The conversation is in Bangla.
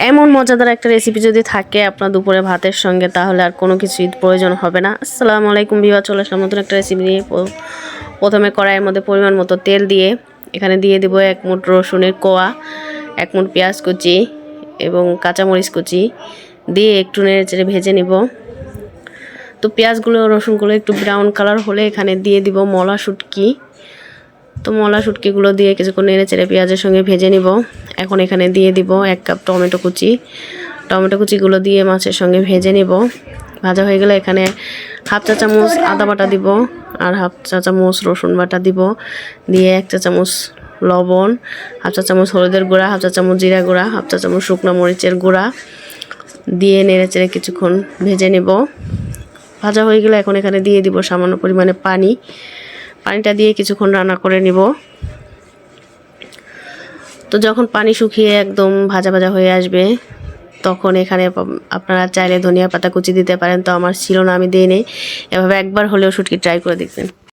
এমন মজাদার একটা রেসিপি যদি থাকে আপনার দুপুরে ভাতের সঙ্গে, তাহলে আর কোনো কিছুই প্রয়োজন হবে না। আসসালামু আলাইকুম ভিউয়ার, চলে আসলাম নতুন একটা রেসিপি নিয়ে। প্রথমে কড়াইয়ের মধ্যে পরিমাণ মতো তেল দিয়ে এখানে দিয়ে দিব 1 মুঠ রসুনের কোয়া, 1 মুঠ পেঁয়াজ কুচি এবং কাঁচামরিচ কুচি দিয়ে একটু নেড়েচেড়ে ভেজে নিব। তো পেঁয়াজগুলো রসুনগুলো একটু ব্রাউন কালার হলে এখানে দিয়ে দিব মলা শুটকি। তো মলা শুটকিগুলো দিয়ে কিছুক্ষণ নেড়েচেড়ে পেঁয়াজের সঙ্গে ভেজে নিব। এখন এখানে দিয়ে দিব 1 কাপ টমেটো কুচি। টমেটো কুচিগুলো দিয়ে মাছের সঙ্গে ভেজে নিব। ভাজা হয়ে গেলে এখানে হাফ চা চামচ আদা বাটা দিব আর হাফ চা চামচ রসুন বাটা দিব, দিয়ে 1 চা চামচ লবণ, হাফ চা চামচ হলুদের গুঁড়া, হাফ চা চামচ জিরা গুঁড়া, হাফ চা চামচ শুকনো মরিচের গুঁড়া দিয়ে নেড়েচেড়ে কিছুক্ষণ ভেজে নিব। ভাজা হয়ে গেলে এখন এখানে দিয়ে দিব সামান্য পরিমাণে পানি। পানিটা দিয়ে কিছুক্ষণ রান্না করে নিব। তো যখন পানি শুকিয়ে একদম ভাজা ভাজা হয়ে আসবে, তখন এখানে আপনারা চাইলে ধনিয়া পাতা কুচি দিতে পারেন। তো আমার ছিল না, আমি দিই নি। এভাবে একবার হলেও শুটকি ট্রাই করে দেখবেন।